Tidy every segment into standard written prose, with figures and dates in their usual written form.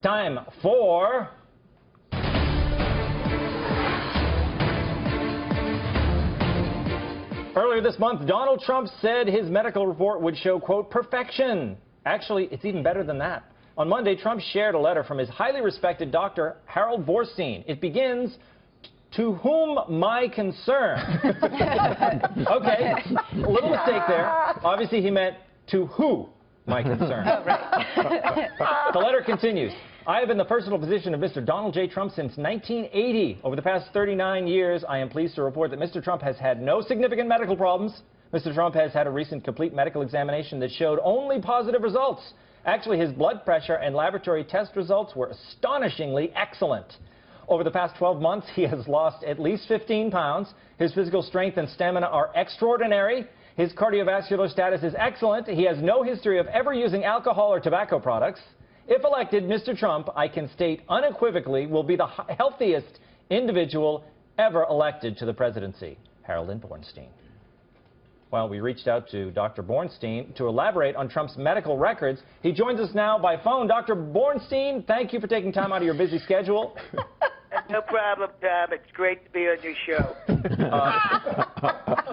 Time for... Earlier this month, Donald Trump said his medical report would show, quote, perfection. Actually, it's even better than that. On Monday, Trump shared a letter from his highly respected doctor, Harold Bornstein. It begins, "To whom my concern." Okay, a little mistake there. Obviously, he meant, "To who my concern." Oh, right. The letter continues. "I have been the personal physician of Mr. Donald J. Trump since 1980. Over the past 39 years, I am pleased to report that Mr. Trump has had no significant medical problems. Mr. Trump has had a recent complete medical examination that showed only positive results. Actually, his blood pressure and laboratory test results were astonishingly excellent. Over the past 12 months, he has lost at least 15 pounds. His physical strength and stamina are extraordinary. His cardiovascular status is excellent. He has no history of ever using alcohol or tobacco products. If elected, Mr. Trump, I can state unequivocally, will be the healthiest individual ever elected to the presidency." Harold and Bornstein. Well, we reached out to Dr. Bornstein to elaborate on Trump's medical records. He joins us now by phone. Dr. Bornstein, thank you for taking time out of your busy schedule. No problem, Tom. It's great to be on your show.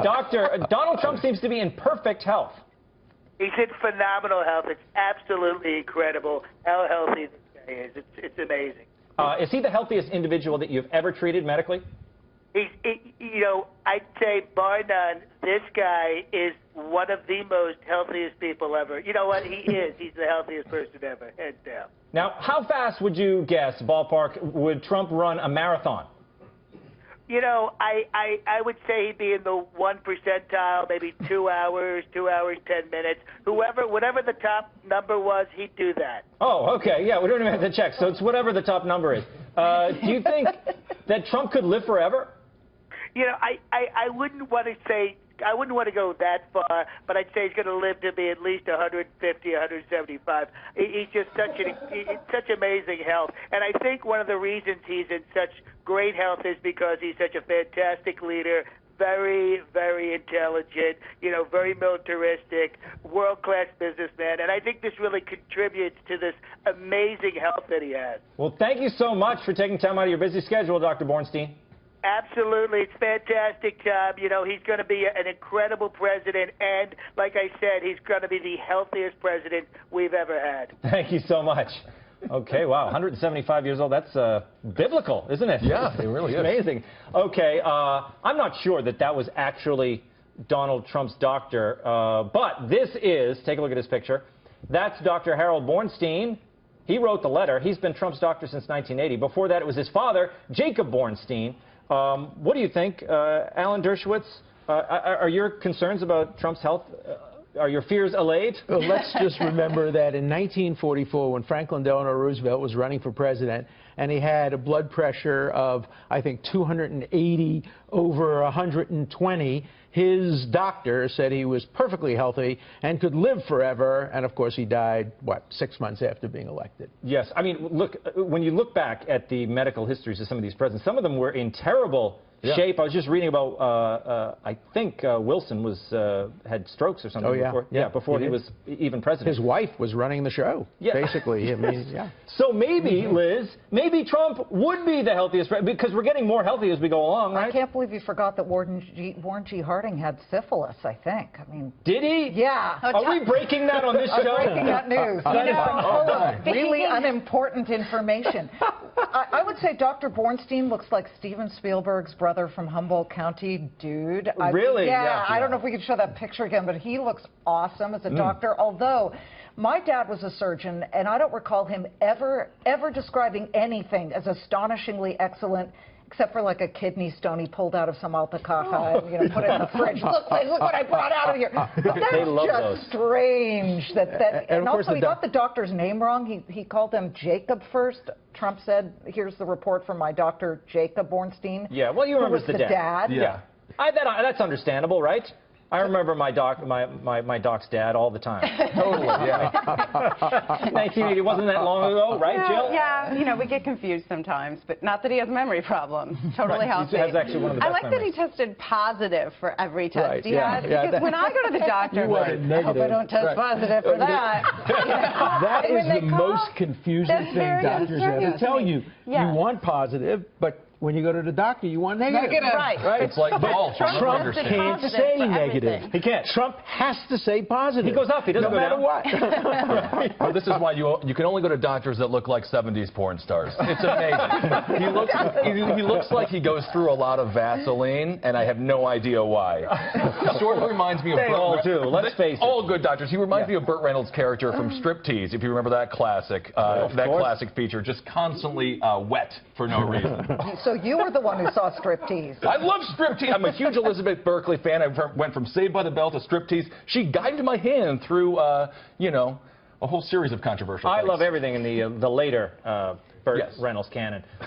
Doctor, Donald Trump seems to be in perfect health. He's in phenomenal health. It's absolutely incredible how healthy this guy is. It's amazing. Is he the healthiest individual that you've ever treated medically? I'd say bar none, this guy is one of the most healthiest people ever. You know what? He is. He's the healthiest person ever, hands down. Now, how fast would you guess, ballpark, would Trump run a marathon? I would say he'd be in the 1 percentile, maybe 2 hours, 2 hours, 10 minutes. Whatever the top number was, he'd do that. Oh, okay. Yeah, we don't even have to check. So it's whatever the top number is. Do you think that Trump could live forever? I wouldn't want to say, I wouldn't want to go that far, but I'd say he's going to live to be at least 150, 175. He's just such amazing health. And I think one of the reasons he's in such great health is because he's such a fantastic leader, very, very intelligent, very militaristic, world-class businessman. And I think this really contributes to this amazing health that he has. Well, thank you so much for taking time out of your busy schedule, Dr. Bornstein. Absolutely. It's fantastic, Tom. He's going to be an incredible president, and like I said, he's going to be the healthiest president we've ever had. Thank you so much. Okay, wow, 175 years old. That's biblical, isn't it? Yeah, it really is. Amazing. Okay, I'm not sure that was actually Donald Trump's doctor, but this is, take a look at this picture. That's Dr. Harold Bornstein. He wrote the letter. He's been Trump's doctor since 1980. Before that, it was his father, Jacob Bornstein. What do you think, Alan Dershowitz? Are your concerns about Trump's health, are your fears allayed? Well, let's just remember that in 1944, when Franklin Delano Roosevelt was running for president, and he had a blood pressure of, I think, 280 over 120, his doctor said he was perfectly healthy and could live forever. And, of course, he died, 6 months after being elected. Yes. I mean, look, when you look back at the medical histories of some of these presidents, some of them were in terrible shape. I was just reading about, I think Wilson had strokes or something before he was even president. His wife was running the show, basically. I mean, So maybe, Liz, maybe Trump would be the healthiest president, because we're getting more healthy as we go along, right? I can't believe you forgot that Warren G. Harding had syphilis, I think. I mean, did he? Yeah. Are we breaking that on this show? Breaking that news. Really unimportant information. I would say Dr. Bornstein looks like Steven Spielberg's brother from Humboldt County, dude. Really? Yeah, I don't know if we could show that picture again, but he looks awesome as a doctor, although my dad was a surgeon, and I don't recall him ever describing anything as astonishingly excellent, except for like a kidney stone he pulled out of some alpaca and put it in the fridge. Look what I brought out of here. But that's just strange. And also he got the doctor's name wrong. He called them Jacob first. Trump said, "Here's the report from my doctor, Jacob Bornstein." Yeah, well, you remember the dad. Yeah. That's understandable, right? I remember my doc's dad all the time. Totally, yeah. 1980 wasn't that long ago, right, Jill? Yeah, you know, we get confused sometimes, but not that he has memory problems. Totally healthy. He has actually one of the best I like memories. that he tested positive for every test Right, he yeah, had. yeah, Because when I go to the doctor, You want it I hope I negative. don't test Right. positive for that. That And when is they the call, most confusing that's thing very doctors ever mysterious. tell you. Yeah. You want positive, but when you go to the doctor, you want negative. Right. It's like golf. I'll never Trump understand. can't Positive say for negative. everything. He can't. Trump has to say positive. He goes up. He doesn't no go matter down. what. Well, this is why you can only go to doctors that look like 70s porn stars. It's amazing. He looks like he goes through a lot of Vaseline, and I have no idea why. Sort of reminds me of They all do. Let's face it. All good doctors. He reminds me of Burt Reynolds' character from Striptease, if you remember that classic, Of course. classic feature, just constantly wet for no reason. So you were the one who saw Striptease. I love Striptease. I'm a huge Elizabeth Berkley fan. I went from Saved by the Bell to Striptease. She guided my hand through, you know, a whole series of controversial I things. love everything in the later Burt Yes. Reynolds canon. Okay.